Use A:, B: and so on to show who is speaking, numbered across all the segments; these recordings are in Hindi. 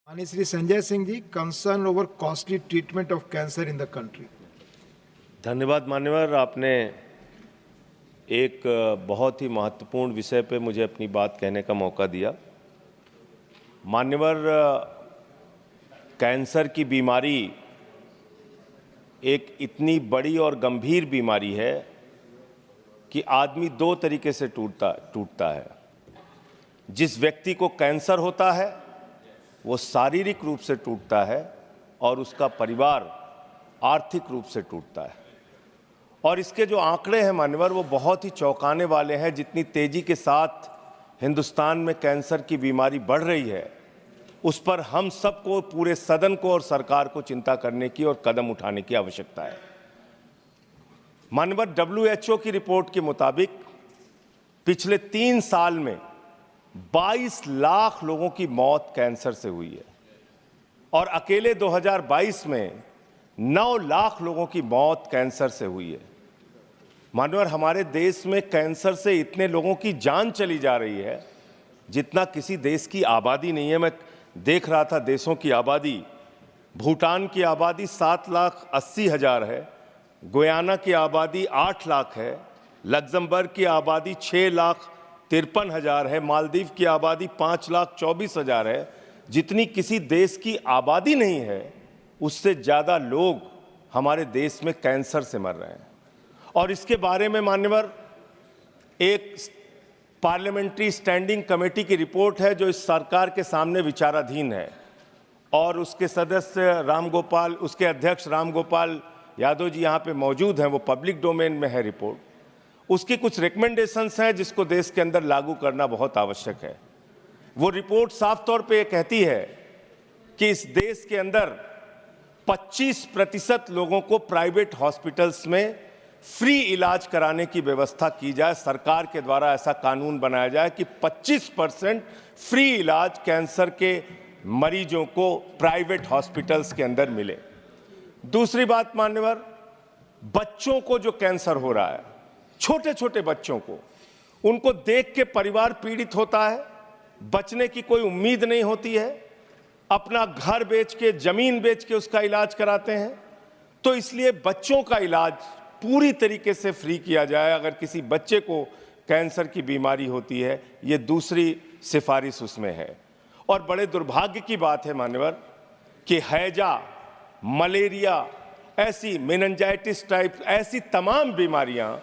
A: माननीय Shri Sanjay Singh ji, concern over costly treatment of cancer in the country.
B: धन्यवाद मान्यवर, आपने एक बहुत ही महत्वपूर्ण विषय पे मुझे अपनी बात कहने का मौका दिया। मान्यवर, कैंसर की बीमारी एक इतनी बड़ी और गंभीर बीमारी है कि आदमी दो तरीके से टूटता है। जिस व्यक्ति को कैंसर होता है वो शारीरिक रूप से टूटता है और उसका परिवार आर्थिक रूप से टूटता है। और इसके जो आंकड़े हैं मान्यवर, वो बहुत ही चौंकाने वाले हैं। जितनी तेजी के साथ हिंदुस्तान में कैंसर की बीमारी बढ़ रही है, उस पर हम सबको, पूरे सदन को और सरकार को चिंता करने की और कदम उठाने की आवश्यकता है। मान्यवर, WHO की रिपोर्ट के मुताबिक पिछले 3 साल में 22 लाख लोगों की मौत कैंसर से हुई है और अकेले 2022 में 9 लाख लोगों की मौत कैंसर से हुई है। मानवर, हमारे देश में कैंसर से इतने लोगों की जान चली जा रही है जितना किसी देश की आबादी नहीं है। मैं देख रहा था देशों की आबादी। भूटान की आबादी 7,80,000 है, गुयाना की आबादी 8 लाख है, लग्जमबर्ग की आबादी 6,53,000 है, मालदीव की आबादी 5,24,000 है। जितनी किसी देश की आबादी नहीं है, उससे ज़्यादा लोग हमारे देश में कैंसर से मर रहे हैं। और इसके बारे में मान्यवर, एक पार्लियामेंट्री स्टैंडिंग कमेटी की रिपोर्ट है जो इस सरकार के सामने विचाराधीन है और उसके उसके अध्यक्ष राम गोपाल यादव जी यहाँ पे मौजूद हैं। वो पब्लिक डोमेन में है रिपोर्ट। उसकी कुछ रिकमेंडेशंस हैं जिसको देश के अंदर लागू करना बहुत आवश्यक है। वो रिपोर्ट साफ तौर पे ये कहती है कि इस देश के अंदर 25% लोगों को प्राइवेट हॉस्पिटल्स में फ्री इलाज कराने की व्यवस्था की जाए। सरकार के द्वारा ऐसा कानून बनाया जाए कि 25% फ्री इलाज कैंसर के मरीजों को प्राइवेट हॉस्पिटल्स के अंदर मिले। दूसरी बात मान्यवर, बच्चों को जो कैंसर हो रहा है, छोटे छोटे बच्चों को, उनको देख के परिवार पीड़ित होता है, बचने की कोई उम्मीद नहीं होती है, अपना घर बेच के, जमीन बेच के उसका इलाज कराते हैं। तो इसलिए बच्चों का इलाज पूरी तरीके से फ्री किया जाए अगर किसी बच्चे को कैंसर की बीमारी होती है। ये दूसरी सिफारिश उसमें है। और बड़े दुर्भाग्य की बात है मान्यवर कि हैजा, मलेरिया, ऐसी मेनिंजाइटिस टाइप ऐसी तमाम बीमारियां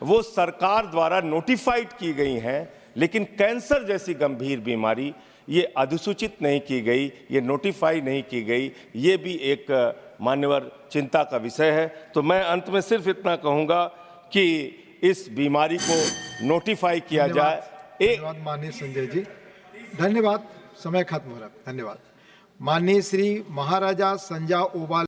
B: वो सरकार द्वारा नोटिफाइड की गई हैं, लेकिन कैंसर जैसी गंभीर बीमारी ये अधिसूचित नहीं की गई, ये नोटिफाई नहीं की गई। ये भी एक मान्यवर चिंता का विषय है। तो मैं अंत में सिर्फ इतना कहूंगा कि इस बीमारी को नोटिफाई किया जाए।
A: धन्यवाद माननीय संजय जी, धन्यवाद। समय खत्म हो रहा है। धन्यवाद। माननीय श्री महाराजा संजा ओबाल।